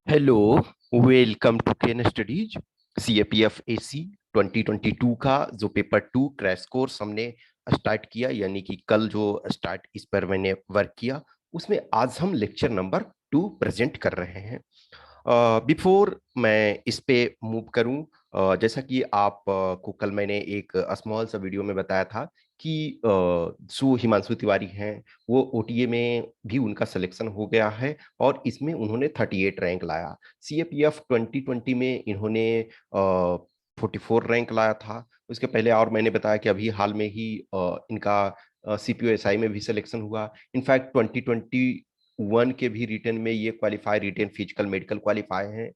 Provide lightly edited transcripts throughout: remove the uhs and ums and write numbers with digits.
Hello, welcome to Ken studies. CAPF AC 2022 का जो paper to crash course हमने start किया, यानी कि कल जो स्टार्ट इस पर मैंने वर्क किया, उसमें आज हम लेक्चर नंबर 2 प्रेजेंट कर रहे हैं। बिफोर मैं इस पे मूव करूं, जैसा कि आप को कल मैंने एक स्मॉल सा वीडियो में बताया था कि जो हिमांशु तिवारी हैं वो ओटीए में भी उनका सिलेक्शन हो गया है और इसमें उन्होंने 38 रैंक लाया। सीएपीएफ 2020 में इन्होंने 44 रैंक लाया था। उसके पहले और मैंने बताया कि अभी हाल में ही इनका सीपीओएसआई में भी सिलेक्शन हुआ। इनफैक्ट 2021 के भी रिटर्न में ये qualify, return physical medical qualify हैं।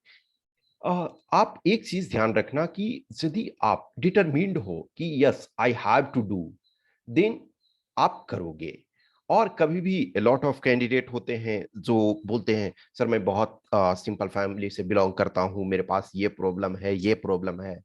आप एक चीज ध्यान रखना कि यदि आप डिटरमिन्ड हो कि yes I have to do, then आप करोगे। और कभी भी लॉट ऑफ कैंडिडेट होते हैं जो बोलते हैं सर मैं बहुत सिंपल फैमिली से बिलोंग करता हूँ, मेरे पास ये प्रॉब्लम है, ये प्रॉब्लम है।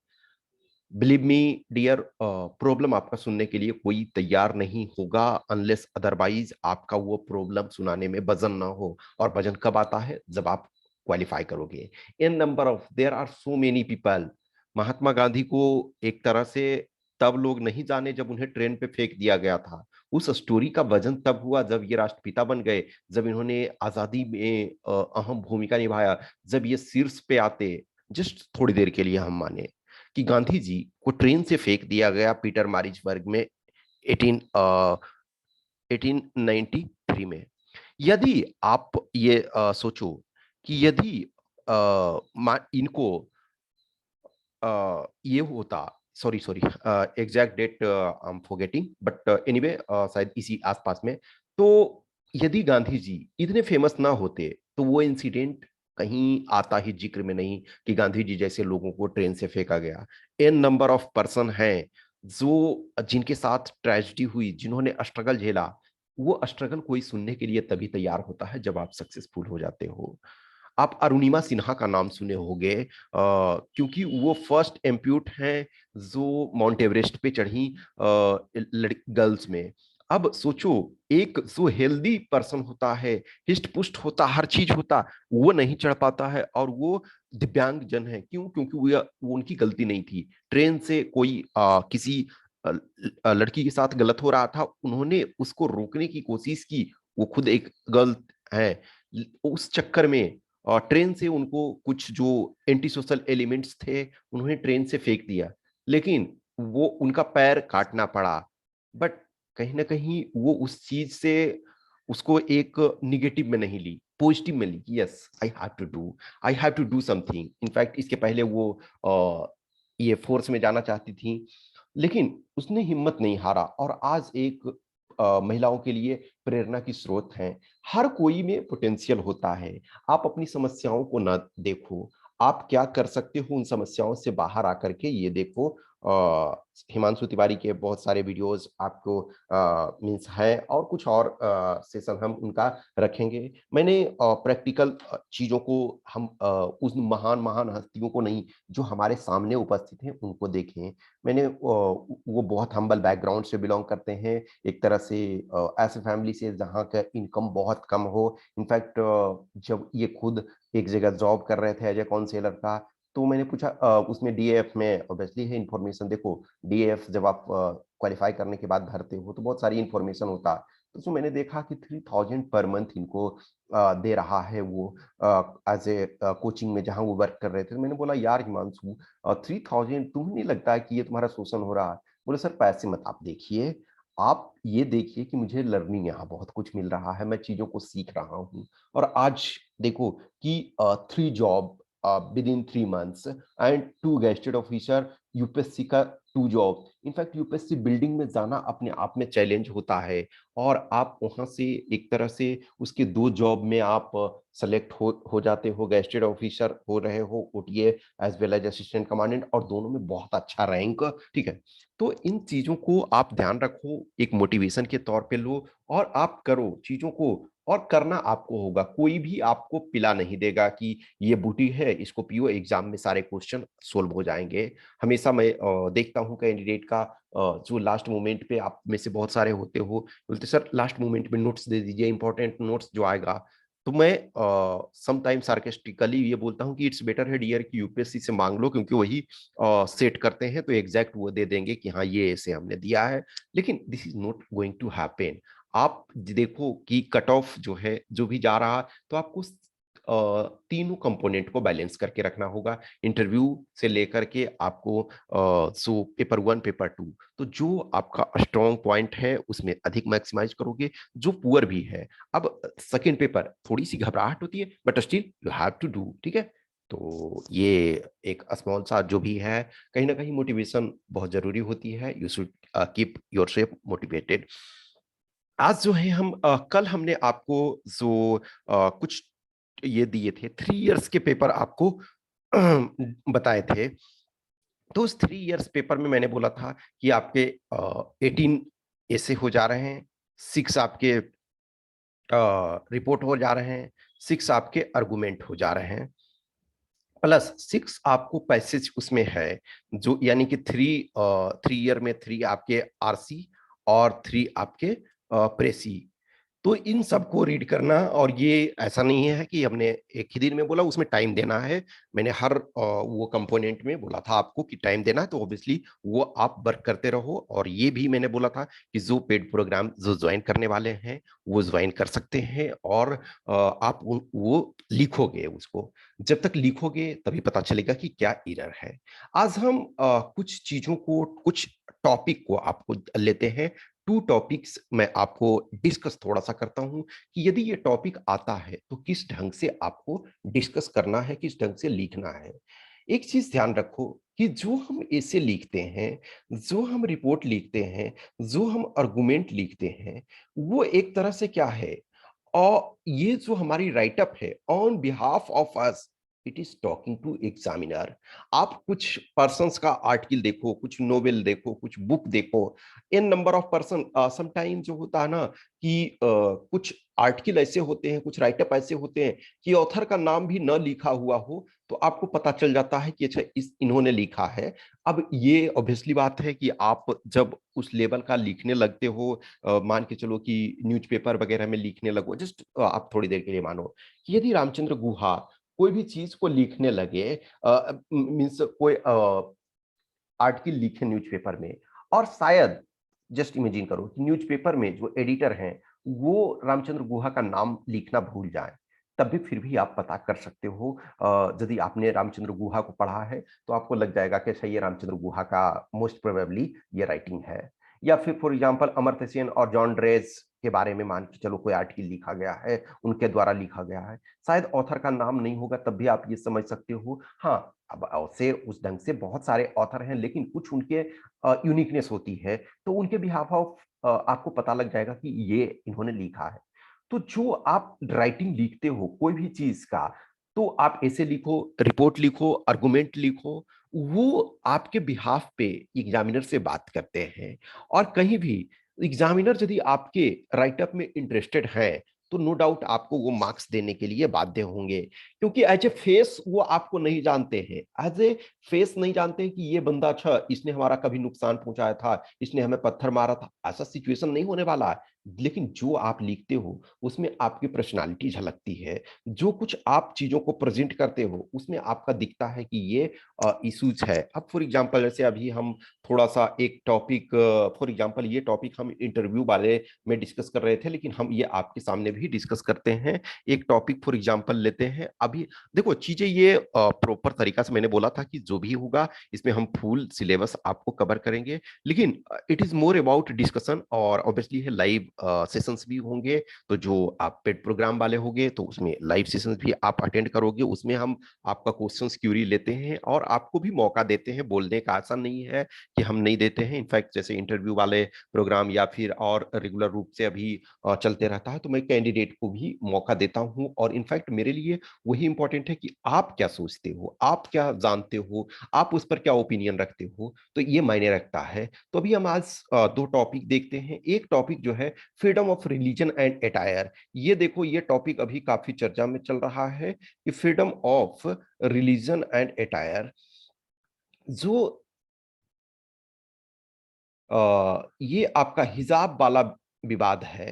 बिलीव मी डियर, प्रॉब्लम आपका सुनने के लिए कोई तैयार नहीं होगा अनलेस अदरवाइज आपका वो प्रॉब्लम सुनाने में वजन ना हो। और वजन कब आता है? जब आप क्वालिफाई करोगे। In number of there are so many people. Mahatma Gandhi को एक तरह से तब लोग नहीं जाने जब उन्हें ट्रेन पे फेंक दिया गया था। उस स्टोरी का वजन तब हुआ जब ये राष्ट्रपिता बन गए, जब इन्होंने आजादी में अहम भूमिका निभाया, जब ये शीर्ष पे आते। जस्ट थोड़ी देर के लिए हम माने कि गांधी जी को ट्रेन से फेंक दिया गया पीटर मारिजबर्ग में 1893 में। यदि आप ये सोचो कि यदि इनको ये होता, sorry sorry, exact date I am forgetting, but anyway शायद इसी आसपास में। तो यदि गांधी जी इतने फेमस ना होते तो वो इंसिडेंट कहीं आता ही जिक्र में नहीं कि गांधी जी जैसे लोगों को ट्रेन से फेंका गया। एन नंबर ऑफ पर्सन हैं जो जिनके साथ ट्रेजेडी हुई, जिन्होंने स्ट्रगल झेला। वो स्ट्रगल कोई सुनने के लिए तभी तैयार होता है जब आप सक्सेसफुल हो जाते हो। आप अरुणिमा सिन्हा का नाम सुने होंगे, क्योंकि वो फर्स्ट एम्प्यूट हैं जो माउंट एवरेस्ट पे चढ़ी गर्ल्स में। अब सोचो, एक जो हेल्दी पर्सन होता है, हिस्ट पुस्ट होता, हर चीज होता, वो नहीं चढ़ पाता है और वो दिव्यांग जन है। क्यों? क्योंकि वो उनकी गलती नहीं थी। ट्रेन से कोई किसी लड़की के साथ गलत हो रहा था, उन्होंने उसको रोकने की कोशिश की। वो खुद एक गर्ल है। उस चक्कर में और ट्रेन से उनको कुछ जो एंटी सोशल एलिमेंट्स थे उन्होंने ट्रेन से फेंक दिया, लेकिन वो उनका पैर काटना पड़ा। बट कहीं ना कहीं वो उस चीज से उसको एक निगेटिव में नहीं ली, पॉजिटिव में ली। Yes, I have to do something. In fact इसके पहले वो ये फोर्स में जाना चाहती थी, लेकिन उसने हिम्मत नहीं हारा और आज एक महिलाओं के लिए प्रेरणा की स्रोत हैं। हर कोई में पोटेंशियल होता है। आप अपनी समस्याओं को ना देखो, आप क्या कर सकते हो उन समस्याओं से बाहर आकर के ये देखो। हिमांशु तिवारी के बहुत सारे वीडियोस आपको मीन्स है, और कुछ और सेशन हम उनका रखेंगे। मैंने प्रैक्टिकल चीजों को हम उस महान महान हस्तियों को नहीं, जो हमारे सामने उपस्थित हैं उनको देखें। मैंने वो बहुत हम्बल बैकग्राउंड से बिलोंग करते हैं, एक तरह से ऐसे फैमिली से जहाँ का इनकम बहुत कम हो। इनफैक्ट जब ये खुद एक जगह जॉब कर रहे थे एज ए काउंसलर का, तो मैंने पूछा उसमें डीएएफ में ऑब्वियसली है इन्फॉर्मेशन। देखो, डीएएफ जब आप क्वालिफाई करने के बाद भरते हो तो बहुत सारी इन्फॉर्मेशन होता है। तो उसमें मैंने देखा कि 3000 पर मंथ इनको दे रहा है वो एज ए कोचिंग में जहाँ वो वर्क कर रहे थे। तो मैंने बोला यार हिमांशु, 3000 तुम्हें नहीं लगता है कि ये तुम्हारा शोषण हो रहा है? बोले सर पैसे मत आप देखिए, आप ये देखिए कि मुझे लर्निंग यहाँ बहुत कुछ मिल रहा है, मैं चीजों को सीख रहा हूँ। और आज देखो कि 3 job with in 3 months and 2 gazetted officer, UPSC का 2 जॉब। इनफैक्ट यूपीएससी बिल्डिंग में जाना अपने आप में चैलेंज होता है, और आप वहां से एक तरह से उसके 2 जॉब में आप सेलेक्ट हो जाते हो, गेस्टेड ऑफिसर हो रहे हो, OTA as well as assistant commandant, और दोनों में बहुत अच्छा रैंक। ठीक है, तो इन चीजों को आप ध्यान रखो, एक मोटिवेशन के तौर पे लो और आप करो चीजों को। और करना आपको होगा, कोई भी आपको पिला नहीं देगा कि ये बूटी है इसको पियो, एग्जाम में सारे क्वेश्चन सोल्व हो जाएंगे। हमेशा मैं देखता हूँ कैंडिडेट का जो लास्ट मोमेंट पे, आप में से बहुत सारे होते हो बोलते सर लास्ट मोमेंट पे नोट्स दे दीजिए, इंपॉर्टेंट नोट्स जो आएगा। तो मैं सम टाइम सार्केस्टिकली ये बोलता हूँ कि इट्स बेटर है डियर कि यूपीएससी से मांग लो, क्योंकि वही सेट करते हैं तो एग्जैक्ट वो दे देंगे कि हाँ ये ऐसे हमने दिया है। लेकिन this is not going to happen. आप देखो कि कट ऑफ जो है जो भी जा रहा, तो आपको तीनों कंपोनेंट को बैलेंस करके रखना होगा, इंटरव्यू से लेकर के आपको so paper one paper two. तो जो आपका स्ट्रॉन्ग पॉइंट है उसमें अधिक मैक्सिमाइज करोगे, जो पुअर भी है। अब सेकेंड पेपर थोड़ी सी घबराहट होती है, but still you have to do, ठीक है। तो ये एक स्मॉल सा जो भी है, कहीं ना कहीं मोटिवेशन बहुत जरूरी होती है। You should keep your self motivated. आज जो है हम कल हमने आपको जो कुछ ये दिए थे 3 इयर्स के पेपर आपको बताए थे। तो उस 3 इयर्स पेपर में मैंने बोला था कि आपके 18 ऐसे हो जा रहे हैं, 6 आपके रिपोर्ट हो जा रहे हैं, 6 आपके आर्गुमेंट हो जा रहे हैं, प्लस 6 आपको पैसेज उसमें है, जो यानी कि 3 ईयर में 3 आपके आरसी और 3 आपके प्रेसी। तो इन सबको रीड करना, और ये ऐसा नहीं है कि हमने एक ही दिन में बोला, उसमें टाइम देना है। मैंने हर वो कंपोनेंट में बोला था आपको कि टाइम देना है, तो ऑब्वियसली वो आप वर्क करते रहो। और ये भी मैंने बोला था कि जो पेड प्रोग्राम जो ज्वाइन करने वाले हैं वो ज्वाइन कर सकते हैं, और आप वो लिखोगे उसको। जब तक लिखोगे तभी पता चलेगा कि क्या एरर है। आज हम कुछ चीजों को, कुछ टॉपिक को आपको लेते हैं। 2 टॉपिक्स मैं आपको डिस्कस थोड़ा सा करता हूं कि यदि ये टॉपिक आता है तो किस ढंग से आपको डिस्कस करना है, किस ढंग से लिखना है। एक चीज ध्यान रखो कि जो हम ऐसे लिखते हैं, जो हम रिपोर्ट लिखते हैं, जो हम आर्गुमेंट लिखते हैं, वो एक तरह से क्या है, और ये जो हमारी राइटअप है on behalf of us, it is talking to examiner. आप कुछ पर्सन्स का आर्टिकल देखो, कुछ नोवेल देखो, कुछ बुक देखो, इन नंबर ऑफ पर्सन, समटाइम जो होता है ना कि कुछ आर्टिकल ऐसे होते हैं, कुछ राइटअप ऐसे होते हैं कि ऑथर का नाम भी न लिखा हुआ हो, तो आपको पता चल जाता है कि अच्छा इस इन्होंने लिखा है। अब ये ऑब्वियसली बात है कि आप जब उस लेवल का लिखने लगते हो, मान के चलो कि न्यूज़पेपर वगैरह में लिखने लगो, जस्ट आप थोड़ी देर के लिए मानो कि यदि रामचंद्र गुहा कोई भी चीज को लिखने लगे, मीन्स कोई आर्टिकल लिखे न्यूज़पेपर में, और शायद जस्ट इमेजिन करो कि न्यूज़पेपर में जो एडिटर हैं वो रामचंद्र गुहा का नाम लिखना भूल जाए, तब भी फिर भी आप पता कर सकते हो। यदि आपने रामचंद्र गुहा को पढ़ा है तो आपको लग जाएगा कि अच्छा ये रामचंद्र गुहा का मोस्ट प्रोबेबली ये राइटिंग है। या फिर फॉर एग्जांपल अमर्त्य सेन और जॉन ड्रेस के बारे में मान के चलो कोई आर्टिकल लिखा गया है, उनके द्वारा लिखा गया है, शायद ऑथर का नाम नहीं होगा, तब भी आप ये समझ सकते हो। हाँ, अब ऐसे उस ढंग से बहुत सारे ऑथर हैं, लेकिन कुछ उनके यूनिकनेस होती है, तो उनके बिहाफ ऑफ आपको पता लग जाएगा कि ये इन्होंने लिखा है। तो जो आप राइटिंग लिखते हो कोई भी चीज का, तो आप ऐसे लिखो, रिपोर्ट लिखो, आर्गुमेंट लिखो, वो आपके बिहाफ पे एग्जामिनर से बात करते हैं। और कहीं भी एग्जामिनर यदि आपके राइटअप में इंटरेस्टेड है, तो नो डाउट आपको वो मार्क्स देने के लिए बाध्य होंगे, क्योंकि एज ए फेस वो आपको नहीं जानते हैं। एज ए फेस नहीं जानते हैं कि ये बंदा अच्छा इसने हमारा कभी नुकसान पहुंचाया था, इसने हमें पत्थर मारा था, ऐसा सिचुएशन नहीं होने वाला है। लेकिन जो आप लिखते हो उसमें आपकी पर्सनालिटी झलकती है, जो कुछ आप चीजों को प्रेजेंट करते हो उसमें आपका दिखता है कि ये इश्यूज है। अब फॉर एग्जांपल जैसे अभी हम थोड़ा सा एक टॉपिक, फॉर एग्जांपल ये टॉपिक हम इंटरव्यू वाले में डिस्कस कर रहे थे, लेकिन हम ये आपके सामने भी डिस्कस करते हैं। एक टॉपिक फॉर एग्जांपल लेते हैं अभी। देखो चीजें ये प्रॉपर तरीका से मैंने बोला था कि जो भी होगा इसमें हम फुल सिलेबस आपको कवर करेंगे, लेकिन it is more about discussion, और ऑब्वियसली है लाइव सेशंस भी होंगे। तो जो आप पेड प्रोग्राम वाले होंगे तो उसमें लाइव सेशंस भी आप अटेंड करोगे, उसमें हम आपका क्वेश्चंस क्यूरी लेते हैं और आपको भी मौका देते हैं बोलने का। ऐसा नहीं है कि हम नहीं देते हैं। इनफैक्ट जैसे इंटरव्यू वाले प्रोग्राम या फिर और रेगुलर रूप से अभी चलते रहता है, तो मैं कैंडिडेट को भी मौका देता हूं। और इनफैक्ट मेरे लिए वही इंपॉर्टेंट है कि आप क्या सोचते हो, आप क्या जानते हो, आप उस पर क्या ओपिनियन रखते हो, तो ये मायने रखता है। तो अभी हम आज 2 टॉपिक देखते हैं। एक टॉपिक जो है freedom of religion and attire. ये देखो ये टॉपिक अभी काफी चर्चा में चल रहा है कि freedom of religion and attire, जो ये आपका हिजाब वाला विवाद है।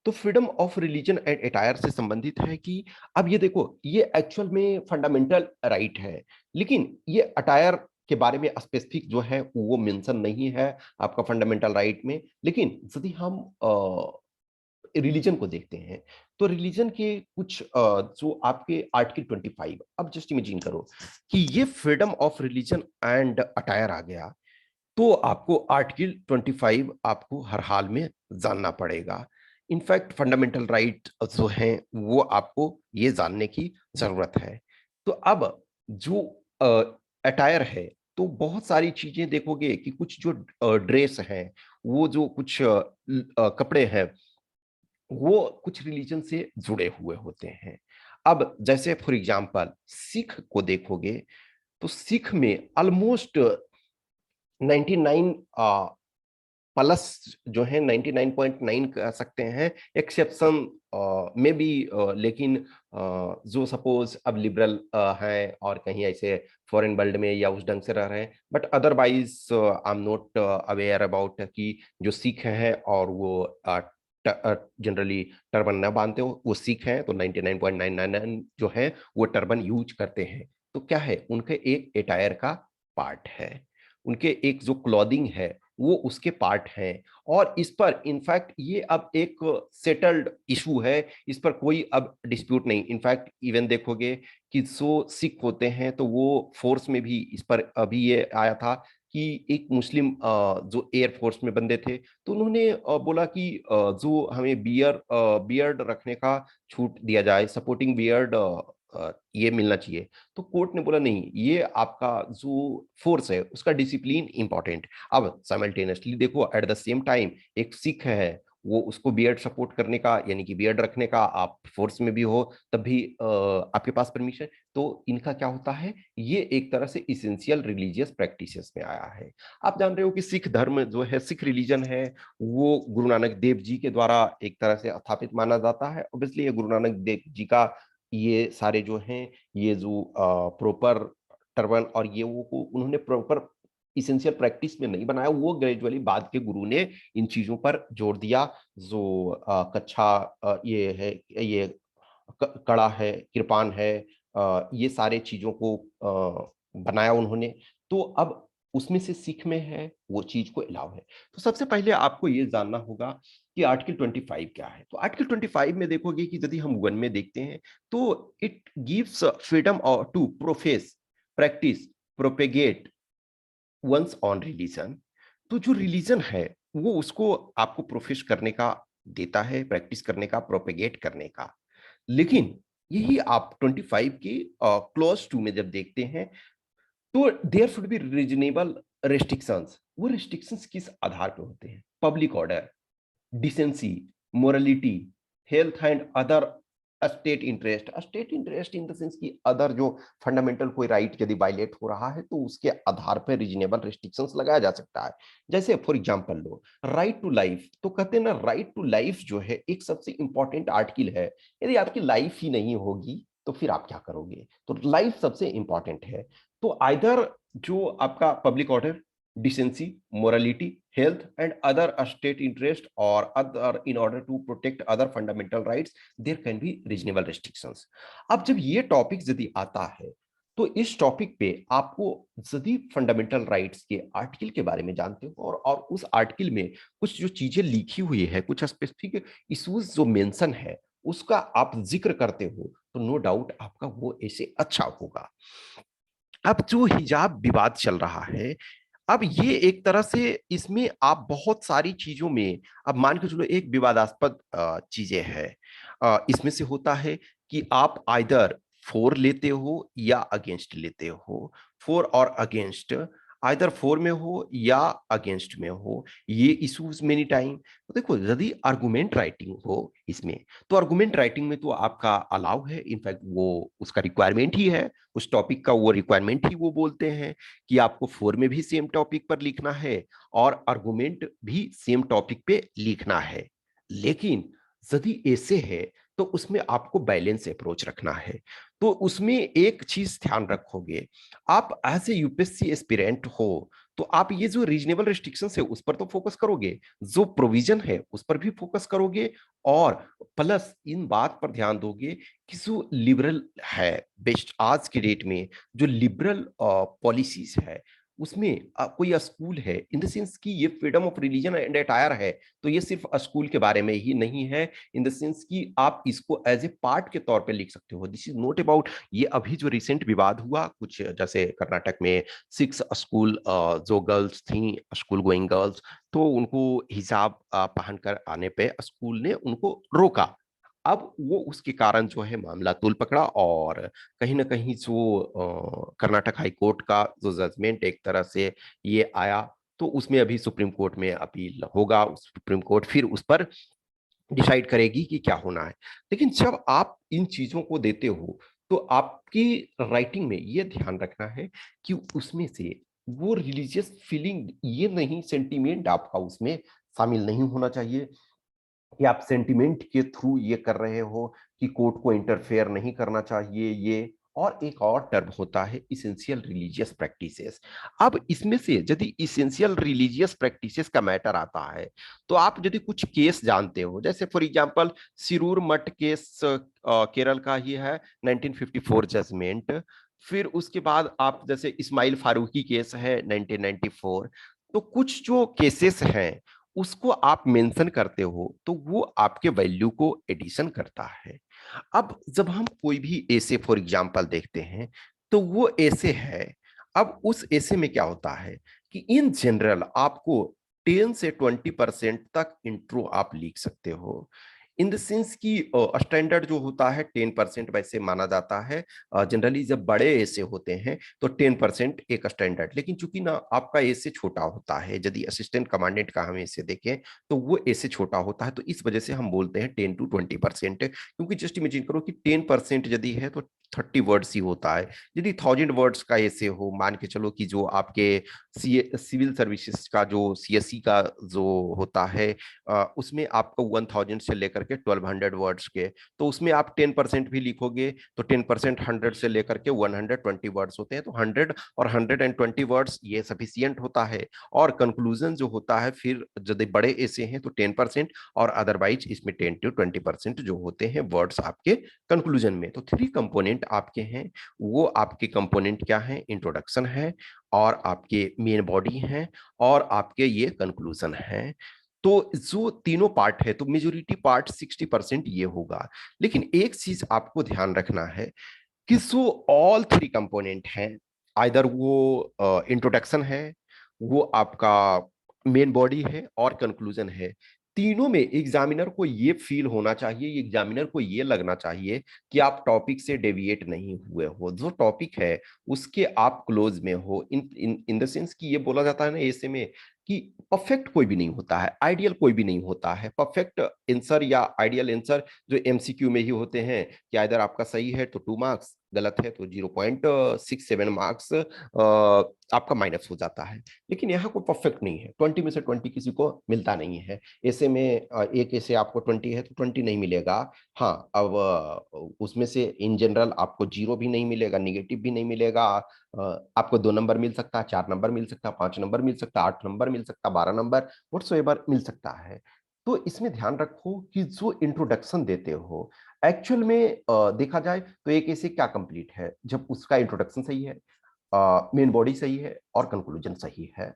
तो freedom of religion and attire से संबंधित है कि अब ये देखो, ये एक्चुअल में फंडामेंटल राइट है, लेकिन ये अटायर के बारे में स्पेसिफिक जो है वो मेंशन नहीं है आपका फंडामेंटल राइट में। लेकिन यदि हम रिलीजन को देखते हैं, तो रिलीजन के कुछ जो आपके आर्टिकल 25, अब जस्ट इमेजिन करो कि ये freedom of religion and attire आ गया, तो आपको आर्टिकल 25 आपको हर हाल में जानना पड़ेगा। इनफैक्ट फंडामेंटल राइट जो हैं वो आपको ये जानने की जरूरत है। तो अब जो अटायर है, तो बहुत सारी चीजें देखोगे कि कुछ जो ड्रेस है, वो जो कुछ कपड़े हैं, वो कुछ रिलीजन से जुड़े हुए होते हैं। अब जैसे फॉर एग्जांपल सिख को देखोगे, तो सिख में ऑलमोस्ट 99 प्लस जो है 99.9 कह सकते हैं, एक्सेप्शन में भी, लेकिन जो सपोज अब लिबरल हैं और कहीं ऐसे फॉरेन वर्ल्ड में या उस ढंग से रह रहे हैं, but otherwise I am not aware about कि जो सिख हैं और वो जनरली टर्बन न बांधते हो, वो सिख हैं तो 99.999 जो है वो टर्बन यूज करते हैं। तो क्या है, उनके एक एटायर का पार्ट है, उनके एक जो क्लॉथिंग है वो उसके पार्ट हैं। और इस पर इनफैक्ट ये अब एक सेटल्ड इशू है, इस पर कोई अब डिस्प्यूट नहीं। इनफैक्ट इवन देखोगे कि जो सिख होते हैं तो वो फोर्स में भी, इस पर अभी ये आया था कि एक मुस्लिम जो एयरफोर्स में बंदे थे, तो उन्होंने बोला कि जो हमें बियर्ड रखने का छूट दिया जाए, सपोर्टिंग बियर्ड ये मिलना चाहिए। तो कोर्ट ने बोला नहीं, ये आपका जो फोर्स है उसका डिसिप्लिन इंपॉर्टेंट। अब साइमल्टेनियसली देखो, एट द सेम टाइम एक सिख है, वो उसको बियर्ड सपोर्ट करने का, यानी कि बियर्ड रखने का, आप फोर्स में भी हो तब भी आपके पास परमिशन। तो इनका क्या होता है, ये एक तरह से इसेंशियल रिलीजियस प्रैक्टिसेस में आया है। आप जान रहे हो कि सिख धर्म जो है, सिख रिलीजन है, वो गुरु नानक देव जी के द्वारा एक तरह से स्थापित माना जाता है। ऑब्वियसली ये गुरु नानक देव जी का ये सारे जो हैं, ये जो प्रॉपर टर्बन और ये वो को उन्होंने प्रॉपर इसेंशियल प्रैक्टिस में नहीं बनाया, वो ग्रेजुअली बाद के गुरु ने इन चीजों पर जोर दिया। जो कच्छा ये है, ये कड़ा है, कृपान है, ये सारे चीजों को बनाया उन्होंने। तो अब उसमें से सिख में है, वो चीज को अलाउ है। तो सबसे पहले आपको ये जानना होगा कि आर्टिकल 25 क्या है। तो आर्टिकल 25 में देखोगे कि यदि हम वन में देखते हैं, तो it gives freedom to profess, practice, propagate one's on religion. तो जो रिलीजन है वो उसको आपको प्रोफेस करने का देता है, प्रैक्टिस करने का, प्रोपेगेट करने का। लेकिन यही आप 25 की क्लॉज 2 में जब देखते हैं, तो there should be reasonable restrictions. वो रेस्ट्रिक्शंस किस आधार पे होते हैं? Public order, decency, morality, health and other state interest in the sense की अदर जो फंडामेंटल कोई राइट यदि वायलेट हो रहा है, तो उसके आधार पर रीजनेबल रिस्ट्रिक्शंस लगाया जा सकता है। जैसे फॉर एग्जांपल लो राइट टू लाइफ, तो कहते हैं ना, राइट टू लाइफ जो है एक सबसे इंपॉर्टेंट आर्टिकल है। यदि आपकी लाइफ ही नहीं होगी तो फिर आप क्या करोगे? तो लाइफ सबसे इंपॉर्टेंट है। तो आइदर जो आपका public order, decency, morality, health, and other state interest or other in order to protect other fundamental rights, there can be reasonable restrictions. अब जब ये टॉपिक यदि आता है, तो इस टॉपिक पे आपको यदि फंडामेंटल राइट्स के आर्टिकल के बारे में जानते हो और उस आर्टिकल में कुछ जो चीजें लिखी हुई है, कुछ स्पेसिफिक इश्यूज जो मेंशन है, उसका आप जिक्र करते हो, तो नो डाउट आपका वो ऐसे अच्छा होगा। अब जो हिजाब विवाद चल रहा है, अब ये एक तरह से इसमें आप बहुत सारी चीजों में, अब मान के चलो एक विवादास्पद चीजें हैं, इसमें से होता है कि आप आइदर फोर लेते हो या अगेंस्ट लेते हो, फोर और अगेंस्ट, आइदर फोर में हो या अगेंस्ट में हो, ये इश्यूज मेनी टाइम। तो देखो, यदि आर्गुमेंट राइटिंग हो इसमें, तो आर्गुमेंट राइटिंग में तो आपका अलाउ है, इनफैक्ट वो उसका रिक्वायरमेंट ही है, उस टॉपिक का वो रिक्वायरमेंट ही वो बोलते हैं कि आपको फोर में भी सेम टॉपिक पर लिखना है और आर्गुमेंट भी सेम टॉपिक पे लिखना है। लेकिन यदि ऐसे है तो उसमें आपको बैलेंस अप्रोच रखना है। तो उसमें एक चीज ध्यान रखोगे, आप एज ए यूपीएससी एस्पिरेंट हो, तो आप ये जो रीजनेबल रिस्ट्रिक्शन है उस पर तो फोकस करोगे, जो प्रोविजन है उस पर भी फोकस करोगे, और प्लस इन बात पर ध्यान दोगे कि जो लिबरल है, बेस्ट आज के डेट में जो लिबरल पॉलिसीज है उसमें कोई स्कूल है, इन द सेंस कि ये freedom of religion and attire है, तो ये सिर्फ स्कूल के बारे में ही नहीं है, इन द सेंस कि आप इसको एज ए पार्ट के तौर पे लिख सकते हो। दिस इज नॉट अबाउट ये अभी जो रिसेंट विवाद हुआ कुछ, जैसे कर्नाटक में 6 स्कूल जो गर्ल्स थी, स्कूल गोइंग गर्ल्स, तो उनको हिजाब पहनकर आने पे स्कूल ने उनको रोका। अब वो उसके कारण जो है मामला तूल पकड़ा, और कहीं ना कहीं जो कर्नाटक हाई कोर्ट का जो जजमेंट एक तरह से ये आया, तो उसमें अभी सुप्रीम कोर्ट में अपील होगा, सुप्रीम कोर्ट फिर उस पर डिसाइड करेगी कि क्या होना है। लेकिन जब आप इन चीजों को देते हो तो आपकी राइटिंग में ये ध्यान रखना है कि उसमें से वो रिलीजियस फीलिंग, ये नहीं सेंटिमेंट आपका उसमें शामिल नहीं होना चाहिए कि आप सेंटिमेंट के थ्रू ये कर रहे हो कि कोर्ट को इंटरफेयर नहीं करना चाहिए ये। और एक और टर्म होता है इसेंशियल रिलीजियस प्रैक्टिसेस। अब इसमें से यदि इसेंशियल रिलीजियस प्रैक्टिसेस का मैटर आता है, तो आप यदि कुछ केस जानते हो, जैसे फॉर एग्जांपल सिरूर मठ केस केरल का ही है, 1954 जजमेंट। फिर उसके बाद आप जैसे इस्माइल फारूकी केस है 1994। तो कुछ जो केसेस हैं उसको आप मेंशन करते हो तो वो आपके वैल्यू को एडिशन करता है। अब जब हम कोई भी ऐसे फॉर एग्जांपल देखते हैं, तो वो ऐसे है। अब उस ऐसे में क्या होता है कि इन जनरल आपको 10 से 20% तक इंट्रो आप लिख सकते हो, इन द सेंस कि स्टैंडर्ड जो होता है 10% वैसे माना जाता है। जनरली जब बड़े ऐसे होते हैं तो 10% एक स्टैंडर्ड, लेकिन चूंकि ना आपका ऐसे छोटा होता है, यदि असिस्टेंट कमांडेंट का हम ऐसे देखें तो वो ऐसे छोटा होता है, तो इस वजह से हम बोलते हैं 10 to 20%। क्योंकि जस्ट इमेजिन करो कि 10% यदि है तो 30 वर्ड्स ही होता है। यदि 1000 वर्ड्स का ऐसे हो, मान के चलो कि जो आपके सिविल सर्विसेज का जो सीएससी का जो होता है, उसमें आपको 1000 से लेकर के 1200 वर्ड्स के, तो उसमें आप 10% भी लिखोगे तो 10% 100 से लेकर के 120 वर्ड्स होते हैं, तो 100 और 120 वर्ड्स ये सफिशियंट होता है। और कंक्लूजन जो होता है फिर यदि बड़े ऐसे हैं तो 10%, और अदरवाइज इसमें 10 to 20% जो होते हैं वर्ड्स आपके कंक्लूजन में। तो 3 कंपोनेंट आपके हैं। वो आपके कंपोनेंट क्या है? इंट्रोडक्शन है, और आपके मेन बॉडी है, और आपके ये कंक्लूजन है। तो जो तीनों पार्ट है तो मेजोरिटी पार्ट 60% ये होगा। लेकिन एक चीज आपको ध्यान रखना है कि जो ऑल 3 कंपोनेंट हैं, आइदर वो इंट्रोडक्शन है, वो आपका मेन बॉडी है, और कंक्लूजन है, तीनों में एग्जामिनर को ये फील होना चाहिए, एग्जामिनर को ये लगना चाहिए कि आप टॉपिक से डेविएट नहीं हुए हो, जो टॉपिक है उसके आप क्लोज में हो। इन इन इन द सेंस कि ये बोला जाता है ना ऐसे में कि परफेक्ट कोई भी नहीं होता है, आइडियल कोई भी नहीं होता है। परफेक्ट आंसर या आइडियल आंसर जो एमसीक्यू में ही होते हैं कि अगर आपका सही है तो 2 मार्क्स, गलत है तो 0.67 मार्क्स आपका माइनस हो जाता है। लेकिन यहाँ कोई परफेक्ट नहीं है, 20 में से 20 किसी को मिलता नहीं है। ऐसे में एक ऐसे आपको 20 है तो 20 नहीं मिलेगा। हाँ, अब उसमें से इन जनरल आपको 0 भी नहीं मिलेगा, निगेटिव भी नहीं मिलेगा। आपको 2 नंबर मिल सकता है, 4 नंबर मिल सकता है, 5 नंबर मिल सकता है, 8 नंबर मिल सकता है, 12 नंबर व्हाटसोएवर मिल सकता है। तो इसमें ध्यान रखो कि जो इंट्रोडक्शन देते हो एक्चुअल में देखा जाए तो एक ऐसे क्या कंप्लीट है जब उसका इंट्रोडक्शन सही है, मेन बॉडी सही है, और कंक्लूजन सही है।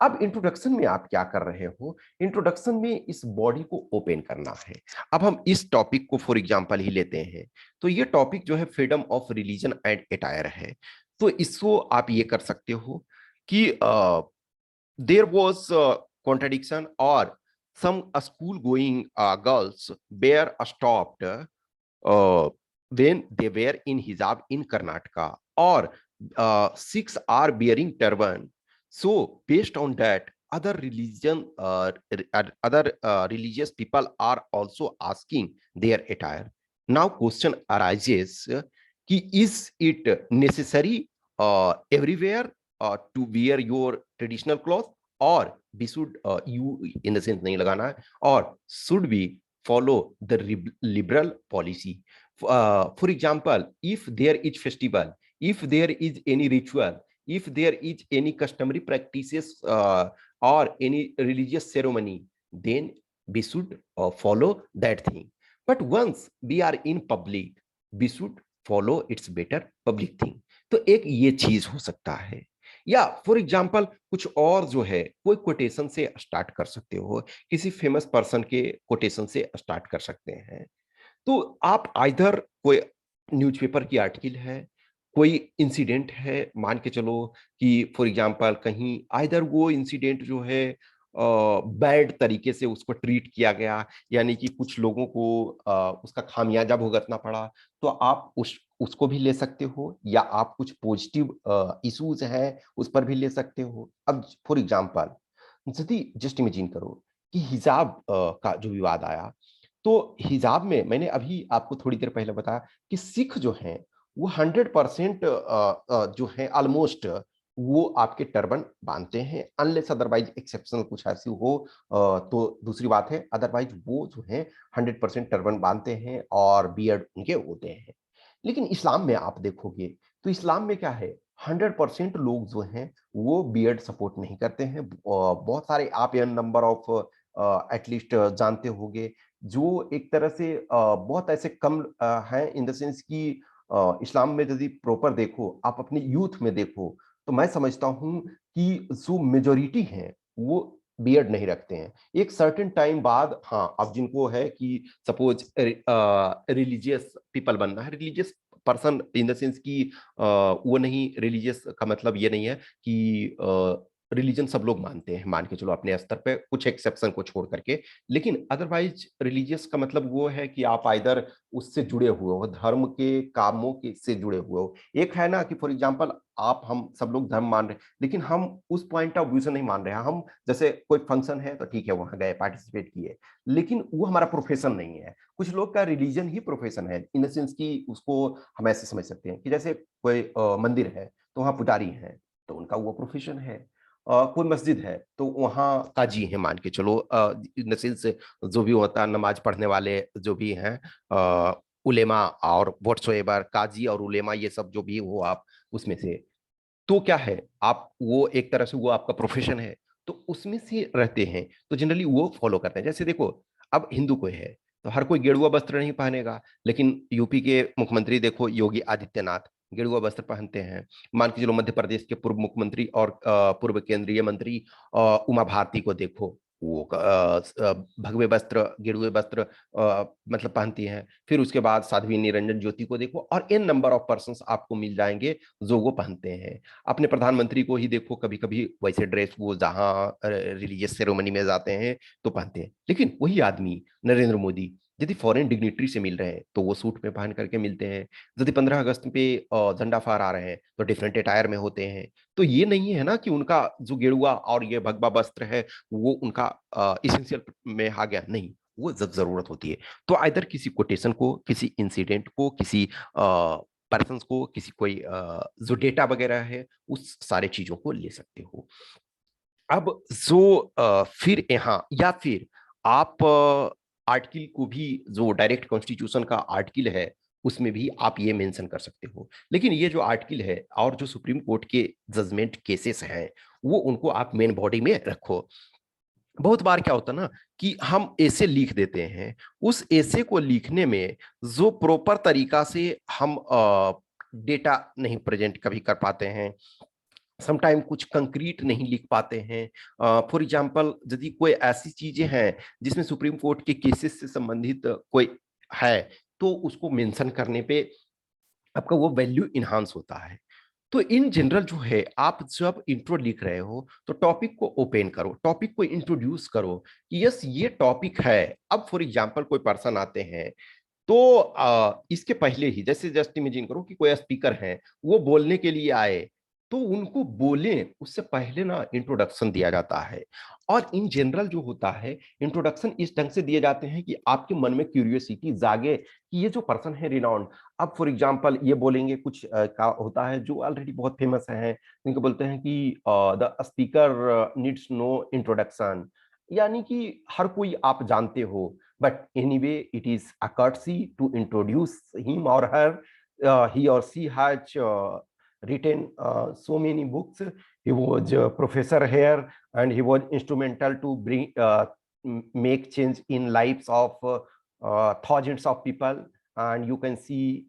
अब इंट्रोडक्शन में आप क्या कर रहे हो? इंट्रोडक्शन में इस बॉडी को ओपन करना है। अब हम इस टॉपिक को फॉर एग्जांपल ही लेते हैं, तो ये टॉपिक जो है freedom of religion and attire है। तो इसको आप ये कर सकते हो कि देयर वाज कॉन्ट्रडिक्शन, और some school going girls were stopped when they were in hijab in Karnataka, or 6 are bearing turban. So based on that, other religious people are also asking their attire. Now question arises, कि is it necessary everywhere to wear your traditional clothes, or we should you in the sense नहीं लगाना है, or should we follow the liberal policy? For example, if there is festival, if there is any ritual, if there is any customary practices or any religious ceremony, then we should follow that thing. But once we are in public, we should follow its better public thing. तो एक ये चीज हो सकता है। या for example कुछ और जो है, कोई कोटेशन से स्टार्ट कर सकते हो, किसी फेमस पर्सन के कोटेशन से स्टार्ट कर सकते हैं। तो आप आइदर कोई न्यूज़पेपर की आर्टिकल है, कोई इंसिडेंट है, मान के चलो कि फॉर एग्जांपल कहीं आइदर वो इंसिडेंट जो है बैड तरीके से उसको ट्रीट किया गया, यानी कि कुछ लोगों को उसका खामियाजा भुगतना पड़ा, तो आप उस उसको भी ले सकते हो, या आप कुछ पॉजिटिव इश्यूज हैं उस पर भी ले सकते हो। अब फॉर एग्जांपल यदि जस्ट इमेजिन करो कि हिजाब का जो विवाद आया, तो हिजाब में मैंने अभी आपको थोड़ी देर पहले बताया कि सिख जो हैं वो 100% जो है ऑलमोस्ट वो आपके टर्बन बांधते हैं, अनलेस अदरवाइज एक्सेप्शनल कुछ ऐसी हो तो दूसरी बात है, अदरवाइज वो जो है 100% टर्बन बांधते हैं और बियर्ड उनके होते हैं। लेकिन इस्लाम में आप देखोगे तो इस्लाम में क्या है, 100% लोग जो हैं वो बियर्ड सपोर्ट नहीं करते हैं। बहुत सारे आप यह नंबर ऑफ एटलीस्ट जानते होंगे जो एक तरह से बहुत ऐसे कम हैं इन द सेंस कि इस्लाम में यदि प्रॉपर देखो, आप अपनी यूथ में देखो, तो मैं समझता हूँ कि जो मेजॉरिटी है वो बियर्ड नहीं रखते हैं। एक सर्टेन टाइम बाद हाँ, अब जिनको है कि सपोज रिलीजियस पीपल बनना है, religious person in the sense कि वो नहीं, रिलीजियस का मतलब ये नहीं है कि रिलीजन सब लोग मानते हैं, मान के चलो अपने स्तर पे कुछ एक्सेप्शन को छोड़ करके। लेकिन अदरवाइज रिलीजियस का मतलब वो है कि आप आइदर उससे जुड़े हुए हो, धर्म के कामों के से जुड़े हुए हो। एक है ना कि फॉर एग्जांपल आप हम सब लोग धर्म मान रहे हैं, लेकिन हम उस पॉइंट ऑफ व्यू से नहीं मान रहे हैं। हम जैसे कोई फंक्शन है तो ठीक है वहां गए, पार्टिसिपेट किए, लेकिन वो हमारा प्रोफेशन नहीं है। कुछ लोग का रिलीजन ही प्रोफेशन है, इन द सेंस कि उसको हम ऐसे समझ सकते हैं कि जैसे कोई मंदिर है तो वहाँ पुजारी हैं, तो उनका वो प्रोफेशन है। कोई मस्जिद है तो वहाँ काजी हैं, मान के चलो इन द सेंस जो भी होता है नमाज पढ़ने वाले जो भी हैं, उलेमा और व्हाटसोएवर, काजी और उलेमा ये सब जो भी हो आप उसमें से, तो क्या है, आप वो एक तरह से वो आपका प्रोफेशन है, तो उसमें से रहते हैं तो जनरली वो फॉलो करते हैं। जैसे देखो, अब हिंदू कोई है तो हर कोई गेरुआ वस्त्र नहीं पहनेगा, लेकिन यूपी के मुख्यमंत्री देखो योगी आदित्यनाथ गेरुआ वस्त्र पहनते हैं। मान के चलो मध्य प्रदेश के पूर्व मुख्यमंत्री और पूर्व केंद्रीय मंत्री उमा भारती को देखो, वो भगवे वस्त्र गेरुए वस्त्र मतलब पहनती हैं। फिर उसके बाद साध्वी निरंजन ज्योति को देखो, और इन नंबर ऑफ पर्सन आपको मिल जाएंगे जो वो पहनते हैं। अपने प्रधानमंत्री को ही देखो, कभी कभी वैसे ड्रेस वो जहां रिलीजियस सेरेमनी में जाते हैं तो पहनते हैं। लेकिन वही आदमी नरेंद्र मोदी यदि फॉरेन डिग्निटरी से मिल रहे हैं तो वो सूट में पहन करके मिलते हैं। यदि 15 अगस्त पे झंडा फहरा रहे हैं तो डिफरेंट अटायर में होते हैं। तो ये नहीं है ना कि उनका जो गेरुआ और ये भगवा वस्त्र है वो उनका इसेंशियल में आ गया, नहीं, वो जब जरूरत होती है तो आइदर किसी कोटेशन को, किसी इंसिडेंट को, किसी पर्सन को, किसी कोई जो डेटा वगैरह है उस सारे चीजों को ले सकते हो। अब जो फिर यहाँ या फिर आप आर्टिकल को भी, जो डायरेक्ट कॉन्स्टिट्यूशन का आर्टिकल है उसमें भी आप ये मेंशन कर सकते हो। लेकिन ये जो आर्टिकल है और जो सुप्रीम कोर्ट के जजमेंट केसेस हैं वो उनको आप मेन बॉडी में रखो। बहुत बार क्या होता है ना कि हम ऐसे लिख देते हैं, उस ऐसे को लिखने में जो प्रॉपर तरीका से हम डेटा नहीं प्रेजेंट कभी कर पाते हैं, समटाइम कुछ कंक्रीट नहीं लिख पाते हैं। फॉर एग्जांपल यदि कोई ऐसी चीजें हैं जिसमें सुप्रीम कोर्ट के केसेस से संबंधित कोई है, तो उसको मेंशन करने पे आपका वो वैल्यू इन्हांस होता है। तो इन जनरल जो है, आप जब इंट्रो लिख रहे हो तो टॉपिक को ओपन करो, टॉपिक को इंट्रोड्यूस करो कि यस ये टॉपिक है। अब फॉर एग्जांपल कोई पर्सन आते हैं तो इसके पहले ही जैसे जस्ट इमेजिन करो कि कोई स्पीकर है, वो बोलने के लिए आए, तो उनको बोले उससे पहले ना इंट्रोडक्शन दिया जाता है। और इन जनरल जो होता है, इंट्रोडक्शन इस ढंग से दिए जाते हैं कि आपके मन में क्यूरियोसिटी जागे कि ये जो पर्सन है रिनाउंड। अब फॉर एग्जांपल ये बोलेंगे कुछ का होता है जो ऑलरेडी बहुत फेमस है, इनको बोलते हैं कि the speaker needs no introduction, यानी कि हर कोई आप जानते हो, but anyway it is a courtesy to introduce him or her. He or she has written so many books. He was a professor here, and he was instrumental to bring make change in lives of thousands of people. And you can see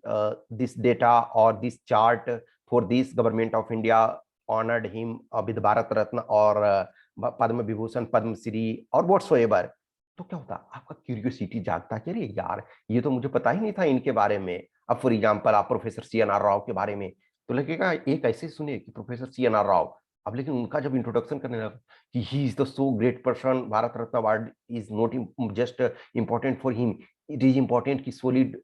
this data or this chart for this government of India honored him with Bharat Ratna or Padma Vibhushan, Padma Shri or whatsoever. तो क्या होता, आपका curiosity जागता कि अरे यार, ये तो मुझे पता ही नहीं था इनके बारे में। अब फॉर एग्जांपल आप प्रोफेसर CNR राव के बारे में तो लगेगा एक ऐसे सुने कि प्रोफेसर CNR राव, अब लेकिन उनका जब इंट्रोडक्शन करने लगा कि he is the so great person, Bharat Ratna award is not just important for him, it is important कि सॉलिड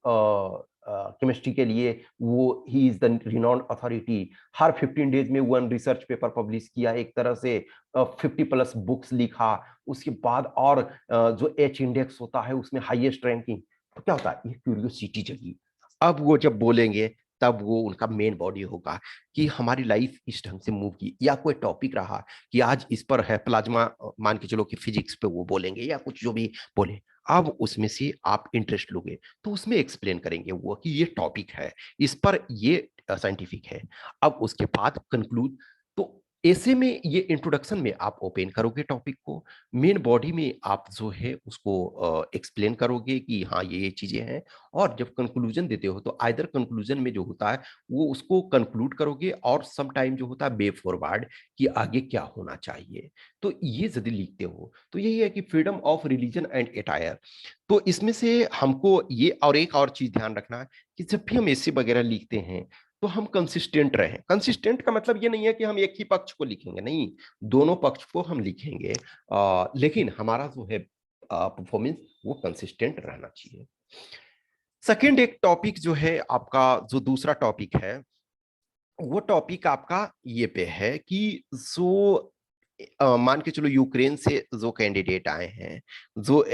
केमिस्ट्री के लिए वो he is the renowned authority. Her 15 days में वन रिसर्च पेपर पब्लिश किया, एक तरह से 50+ बुक्स लिखा, उसके बाद और जो एच इंडेक्स होता है उसमें हाईएस्ट रैंकिंग। तो क्या होता है, ये क्यूरियोसिटी जगी। अब वो जब बोलेंगे तब वो उनका मेन बॉडी होगा कि हमारी लाइफ इस ढंग से मूव की, या कोई टॉपिक रहा कि आज इस पर है प्लाज्मा, मान के चलो कि फिजिक्स पे वो बोलेंगे या कुछ जो भी बोले, अब उसमें से आप इंटरेस्ट लोगे तो उसमें एक्सप्लेन करेंगे वो कि ये टॉपिक है, इस पर ये साइंटिफिक है। अब उसके बाद कंक्लूड, तो ऐसे में ये इंट्रोडक्शन में आप ओपन करोगे टॉपिक को, मेन बॉडी में आप जो है उसको एक्सप्लेन करोगे कि हाँ ये चीजें हैं, और जब कंक्लूजन देते हो तो आइदर कंक्लूजन में जो होता है वो उसको कंक्लूड करोगे, और सम टाइम जो होता है वे फॉरवर्ड कि आगे क्या होना चाहिए। तो ये यदि लिखते हो तो यही है कि freedom of religion and attire. तो इसमें से हमको ये और एक और चीज ध्यान रखना है कि जब भी हम ऐसे वगैरह लिखते हैं तो हम कंसिस्टेंट रहें। कंसिस्टेंट का मतलब ये नहीं है कि हम एक ही पक्ष को लिखेंगे, नहीं, दोनों पक्ष को हम लिखेंगे, लेकिन हमारा जो है परफॉर्मेंस वो कंसिस्टेंट रहना चाहिए। सेकेंड एक टॉपिक जो है आपका, जो दूसरा टॉपिक है वो टॉपिक आपका ये पे है कि जो मान के चलो यूक्रेन से जो कैंडिडेट आए हैं, जो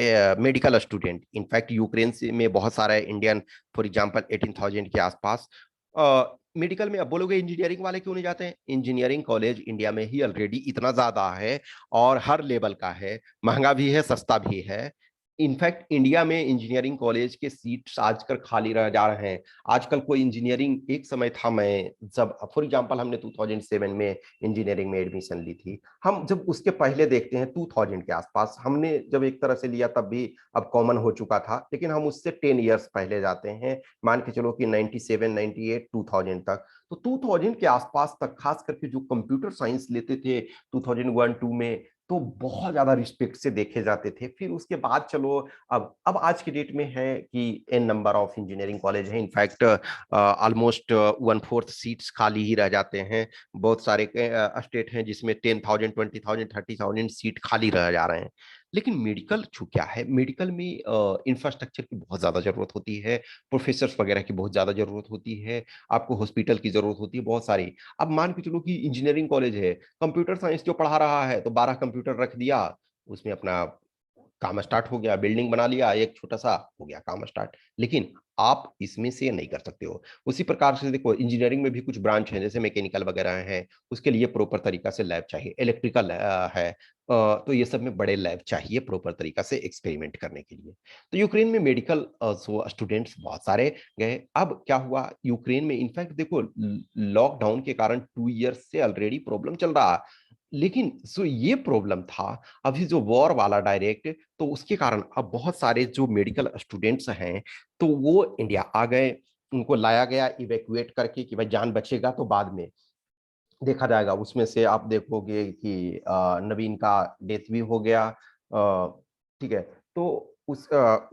मेडिकल स्टूडेंट, इनफैक्ट यूक्रेन से में बहुत सारा इंडियन, फॉर एग्जांपल 18,000 के आसपास मेडिकल में। अब बोलोगे इंजीनियरिंग वाले क्यों नहीं जाते हैं, इंजीनियरिंग कॉलेज इंडिया में ही ऑलरेडी इतना ज्यादा है और हर लेवल का है, महंगा भी है सस्ता भी है। इनफैक्ट इंडिया में इंजीनियरिंग कॉलेज के सीट्स आजकल खाली रह जा रहे हैं। आजकल कोई इंजीनियरिंग, एक समय था, मैं जब फॉर एग्जांपल हमने 2007 में इंजीनियरिंग में एडमिशन ली थी, हम जब उसके पहले देखते हैं 2000 के आसपास हमने जब एक तरह से लिया तब भी अब कॉमन हो चुका था, लेकिन हम उससे 10 ईयर्स पहले जाते हैं, मान के चलो कि 97, 98, 2000 तक। तो 2000 के आसपास तक खास करके जो कंप्यूटर साइंस लेते थे 2001-2 में, तो बहुत ज्यादा रिस्पेक्ट से देखे जाते थे। फिर उसके बाद चलो, अब आज के डेट में है कि an number of engineering college है, इनफैक्ट ऑलमोस्ट 1/4 सीट्स खाली ही रह जाते हैं। बहुत सारे स्टेट हैं जिसमें 10,000, 20,000, 30,000 सीट खाली रह जा रहे हैं। लेकिन मेडिकल छू क्या है, मेडिकल में इंफ्रास्ट्रक्चर की बहुत ज्यादा जरूरत होती है, प्रोफेसर्स वगैरह की बहुत ज्यादा जरूरत होती है, आपको हॉस्पिटल की जरूरत होती है बहुत सारी। अब मान के चलो कि इंजीनियरिंग कॉलेज है, कंप्यूटर साइंस जो पढ़ा रहा है तो 12 कंप्यूटर रख दिया, उसमें अपना काम स्टार्ट हो गया, बिल्डिंग बना लिया, एक छोटा सा हो गया काम स्टार्ट। लेकिन आप इसमें से नहीं कर सकते हो। उसी प्रकार से देखो इंजीनियरिंग में भी कुछ ब्रांच है जैसे मैकेनिकल वगैरह है, उसके लिए प्रॉपर तरीका से लैब चाहिए, इलेक्ट्रिकल है, तो ये सब में बड़े लैब चाहिए प्रॉपर तरीका से एक्सपेरिमेंट करने के लिए। तो यूक्रेन में मेडिकल स्टूडेंट्स बहुत सारे गए। अब क्या हुआ यूक्रेन में, इनफैक्ट देखो लॉकडाउन के कारण 2 ईयर्स से ऑलरेडी प्रॉब्लम चल रहा, लेकिन जो ये प्रॉब्लम था अभी जो वॉर वाला डायरेक्ट, तो उसके कारण अब बहुत सारे जो मेडिकल स्टूडेंट्स हैं तो वो इंडिया आ गए, उनको लाया गया इवैक्यूएट करके कि भाई जान बचेगा तो बाद में देखा जाएगा। उसमें से आप देखोगे कि नवीन का डेथ भी हो गया, ठीक है। तो उस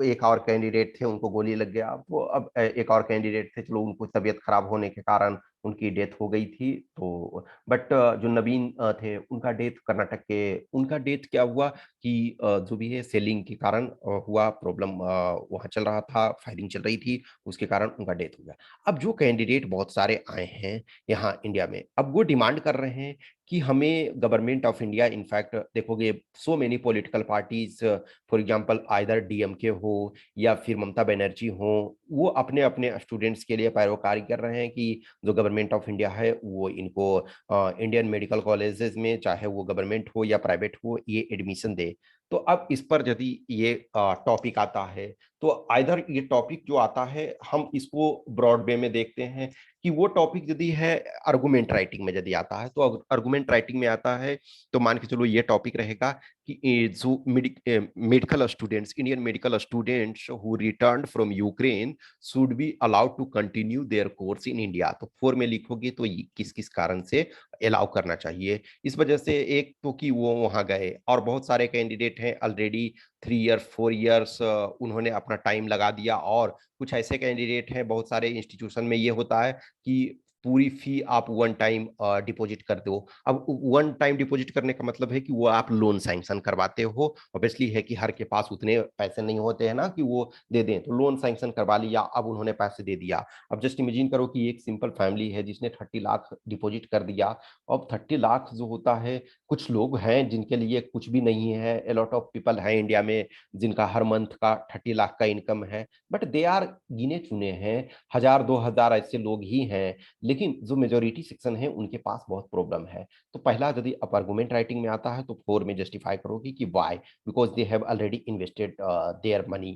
एक और कैंडिडेट थे उनको गोली लग गया, वो अब एक और कैंडिडेट थे, चलो उनको तबीयत खराब होने के कारण उनकी डेथ हो गई थी। तो बट जो नवीन थे उनका डेथ कर्नाटक के, उनका डेथ क्या हुआ कि जो भी है सेलिंग के कारण हुआ, प्रॉब्लम वहाँ चल रहा था, फायरिंग चल रही थी, उसके कारण उनका डेथ हो गया। अब जो कैंडिडेट बहुत सारे आए हैं यहाँ इंडिया में, अब वो डिमांड कर रहे हैं कि हमें गवर्नमेंट ऑफ इंडिया, इनफैक्ट देखोगे so many political parties, for example either DMK हो या फिर ममता बनर्जी हो, वो अपने अपने स्टूडेंट्स के लिए पैरोकारी कर रहे हैं कि जो गवर्नमेंट ऑफ इंडिया है वो इनको इंडियन मेडिकल कॉलेजेस में, चाहे वो गवर्नमेंट हो या प्राइवेट हो, ये एडमिशन दे। तो अब इस पर यदि ये टॉपिक आता है, तो आइदर ये टॉपिक जो आता है हम इसको ब्रॉड वे में देखते हैं कि वो टॉपिक यदि है आर्गुमेंट राइटिंग में यदि आता है, तो आर्गुमेंट राइटिंग में आता है तो मान के चलो ये टॉपिक रहेगा कि जो medical students, Indian medical students who return from Ukraine should be allowed to continue their course in India. तो फोर में लिखोगे तो किस किस कारण से अलाउ करना चाहिए। इस वजह से एक तो कि वो वहां गए, और बहुत सारे कैंडिडेट हैं ऑलरेडी 3 ईयर्स 4 ईयर्स उन्होंने अपना टाइम लगा दिया, और कुछ ऐसे कैंडिडेट हैं, बहुत सारे इंस्टीट्यूशन में ये होता है कि पूरी फी आप वन टाइम डिपॉजिट कर दो। अब वन टाइम डिपॉजिट करने का मतलब है कि वो आप लोन सैंक्शन करवाते हो। ऑब्वियसली है कि हर के पास उतने पैसे नहीं होते हैं ना कि वो दे दें, तो लोन सैंक्शन करवा लिया, अब उन्होंने पैसे दे दिया। अब जस्ट इमेजिन करो कि एक सिंपल फैमिली है जिसने 30 लाख डिपॉजिट कर दिया। अब 30 लाख जो होता है, कुछ लोग हैं जिनके लिए कुछ भी नहीं है, ए लॉट ऑफ पीपल हैं इंडिया में जिनका हर मंथ का 30 लाख का इनकम है, बट दे आर गिने चुने हैं, 1000 2000 ऐसे लोग ही हैं। लेकिन जो मेजोरिटी सेक्शन है उनके पास बहुत प्रॉब्लम है। तो पहला यदि आप आर्गुमेंट राइटिंग में आता है तो फोर में जस्टिफाई करोगे कि why, because they have already invested their money.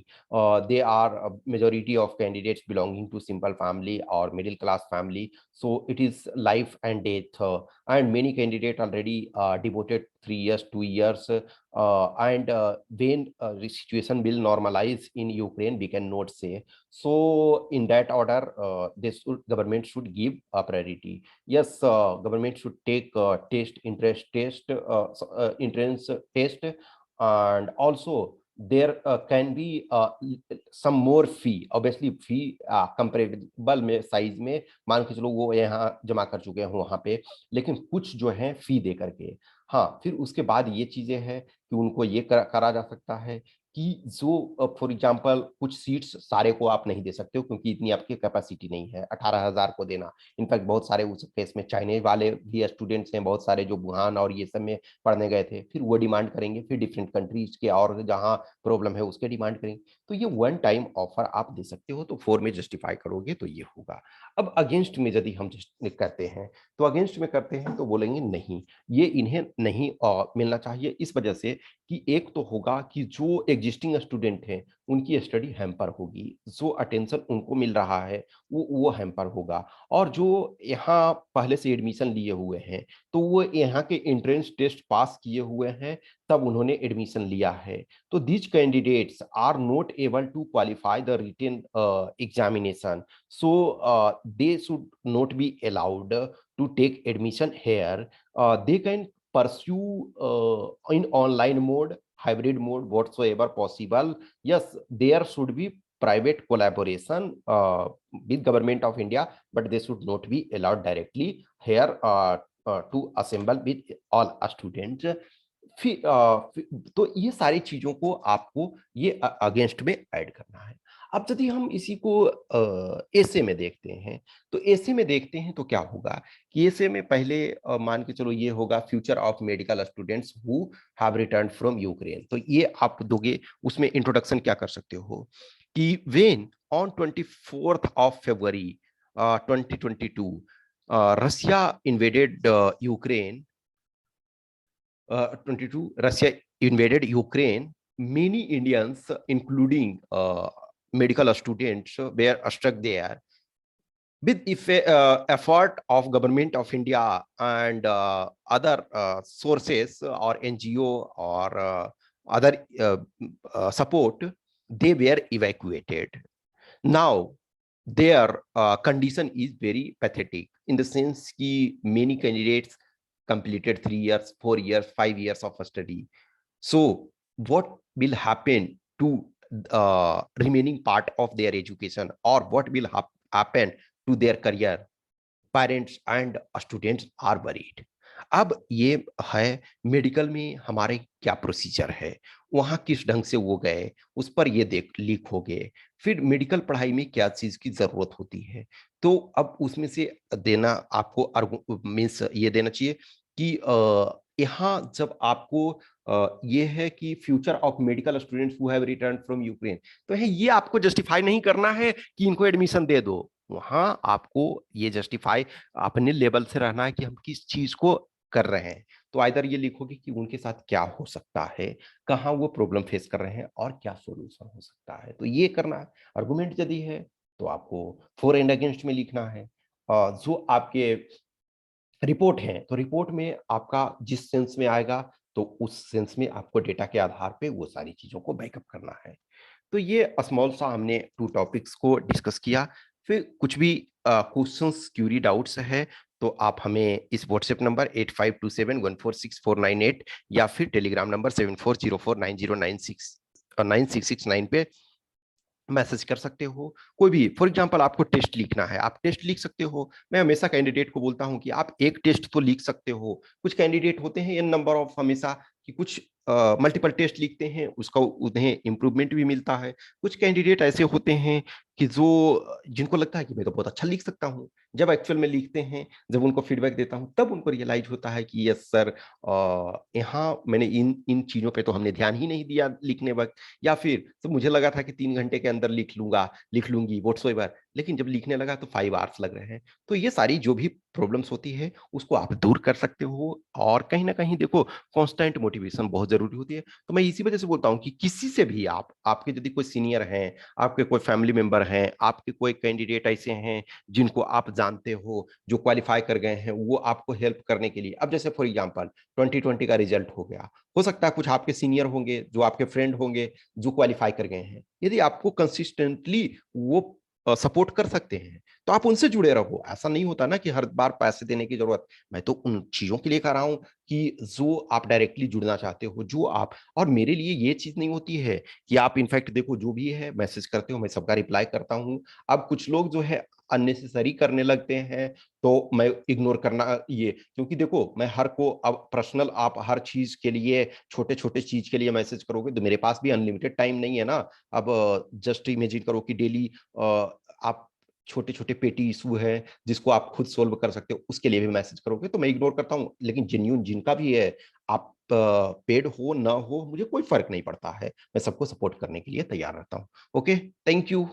They are majority of candidates belonging to simple family or middle class family, so it is life and death, and many candidates already devoted 3 years 2 years, and when the situation will normalize in Ukraine, we cannot say. So in that order, government should give a priority. Yes, government should take test interest test entrance test, and also there can be some more fee, obviously fee comparable में size में मान के चलो वो यहाँ जमा कर चुके हैं वहां पे, लेकिन कुछ जो है फी दे करके। हाँ, फिर उसके बाद ये चीजें हैं कि उनको ये करा जा सकता है कि जो फॉर एग्जांपल कुछ सीट्स सारे को आप नहीं दे सकते हो क्योंकि इतनी आपकी कैपेसिटी नहीं है 18,000 को देना। इनफैक्ट बहुत सारे उस केस में चाइनीज वाले भी स्टूडेंट्स हैं, बहुत सारे जो वुहान और ये सब में पढ़ने गए थे, फिर वो डिमांड करेंगे, फिर डिफरेंट कंट्रीज के और जहाँ प्रॉब्लम है उसके डिमांड करेंगे। तो ये वन टाइम ऑफर आप दे सकते हो, तो फोर में जस्टिफाई करोगे तो ये होगा। अब अगेंस्ट में यदि हम करते हैं, तो अगेंस्ट में करते हैं तो बोलेंगे नहीं, ये इन्हें नहीं मिलना चाहिए, इस वजह से कि एक तो होगा कि जो एग्जिस्टिंग स्टूडेंट हैं उनकी स्टडी हैम्पर होगी, जो अटेंशन उनको मिल रहा है वो हैम्पर होगा, और जो यहाँ पहले से एडमिशन लिए हुए हैं तो वो यहाँ के एंट्रेंस टेस्ट पास किए हुए हैं, तब उन्होंने एडमिशन लिया है। तो these candidates are not able to qualify the written examination, so they should not be allowed to take admission here. They can pursue in online mode, hybrid mode, whatsoever possible. Yes, there should be private collaboration with government of India, but they should not be allowed directly here to assemble with all students. तो ये सारी चीजों को आपको ये against में add करना है। अब यदि हम इसी को ऐसे में देखते हैं, तो ऐसे में देखते हैं तो क्या होगा कि ऐसे में पहले मान के चलो ये होगा future of medical students who have return from Ukraine. तो ये आप दोगे, उसमें इंट्रोडक्शन क्या कर सकते हो कि when on 24th of February 2022 Russia invaded Ukraine 22, Russia invaded Ukraine. Many Indians, including medical students, were struck there. With effort of government of India and other sources or NGO or other support, they were evacuated. Now, their condition is very pathetic in the sense that many candidates completed 3 years, 4 years, 5 years of study. So, what will happen to remaining part of their education, or what will happen to their career? Parents and students are worried. अब ये है medical में हमारे क्या procedure है, वहां किस ढंग से वो गए, उस पर ये देख लीक हो गए, फिर मेडिकल पढ़ाई में क्या चीज की जरूरत होती है। तो अब उसमें से देना आपको मीन्स ये देना चाहिए कि यहाँ जब आपको ये है कि future of medical students who have return from Ukraine, तो है ये आपको जस्टिफाई नहीं करना है कि इनको एडमिशन दे दो। वहां आपको ये जस्टिफाई अपने लेवल से रहना है कि हम किस चीज को कर रहे हैं, तो आइदर ये लिखोगे कि उनके साथ क्या हो सकता है, कहाँ वो प्रॉब्लम फेस कर रहे हैं और क्या सॉल्यूशन हो सकता है। तो ये करना है। आर्गुमेंट यदि है तो आपको फॉर एंड अगेंस्ट में लिखना है। जो आपके रिपोर्ट है, तो रिपोर्ट में आपका जिस सेंस में आएगा, तो उस सेंस में आपको डेटा के आधार पे वो सारी चीज़ों को बैकअप करना है। तो ये स्मॉल सा हमने 2 टॉपिक्स को डिस्कस किया। फिर कुछ भी क्वेश्चंस, क्यूरी, डाउट्स है, तो आप हमें इस व्हाट्सएप नंबर 8527146498 या फिर टेलीग्राम नंबर 74049096 9669 पे मैसेज कर सकते हो। कोई भी फॉर एग्जांपल आपको टेस्ट लिखना है, आप टेस्ट लिख सकते हो। मैं हमेशा कैंडिडेट को बोलता हूँ कि आप एक टेस्ट तो लिख सकते हो। कुछ कैंडिडेट होते हैं एन नंबर ऑफ हमेशा कि कुछ मल्टीपल टेस्ट लिखते हैं, उसका उन्हें इम्प्रूवमेंट भी मिलता है। कुछ कैंडिडेट ऐसे होते हैं कि जो जिनको लगता है कि मैं तो बहुत अच्छा लिख सकता हूँ। जब एक्चुअल में लिखते हैं, जब उनको फीडबैक देता हूँ, तब उनको रियलाइज होता है कि यस सर, यहाँ मैंने इन इन चीज़ों पे तो हमने ध्यान ही नहीं दिया लिखने वक़्त। या फिर तो मुझे लगा था कि 3 घंटे के अंदर लिख लूँगा, लिख लूँगी व्हाटसोएवर, लेकिन जब लिखने लगा तो 5 आवर्स लग रहे हैं। तो ये सारी जो भी प्रॉब्लम्स होती है, उसको आप दूर कर सकते हो। और कहीं न कहीं देखो, कांस्टेंट मोटिवेशन बहुत ज़रूरी होती है। तो मैं इसी वजह से बोलता हूँ कि किसी से भी आप, आपके यदि कोई सीनियर हैं, आपके कोई फैमिली मेंबर हैं, आपके कोई कैंडिडेट ऐसे हैं जिनको आप जानते हो, जो क्वालीफाई कर गए हैं, वो आपको हेल्प करने के लिए, अब जैसे फॉर एग्जांपल 2020 का रिजल्ट हो गया, हो सकता है कुछ आपके सीनियर होंगे, जो आपके फ्रेंड होंगे, जो क्वालीफाई कर गए हैं। यदि आपको कंसिस्टेंटली वो सपोर्ट कर सकते हैं, तो आप उनसे जुड़े रहो। ऐसा नहीं होता ना कि हर बार पैसे देने की जरूरत। मैं तो उन चीजों के लिए कर रहा हूं कि जो आप डायरेक्टली जुड़ना चाहते हो, जो आप, और मेरे लिए ये चीज नहीं होती है कि आप इनफैक्ट देखो, जो भी है मैसेज करते हो, मैं सबका रिप्लाई करता हूँ। अब कुछ लोग जो है अननेसेसरी करने लगते हैं, तो मैं इग्नोर करना ये, क्योंकि देखो मैं हर को अब पर्सनल, आप हर चीज के लिए, छोटे छोटे चीज के लिए मैसेज करोगे तो मेरे पास भी अनलिमिटेड टाइम नहीं है ना। अब जस्ट इमेजिन करो कि डेली आप छोटे छोटे पेटी इशू है जिसको आप खुद सोल्व कर सकते हो, उसके लिए भी मैसेज करोगे तो मैं इग्नोर करता हूँ। लेकिन जेन्यून जिनका भी है, आप पेड हो ना हो, मुझे कोई फर्क नहीं पड़ता है। मैं सबको सपोर्ट करने के लिए तैयार रहता हूँ। Okay, thank you.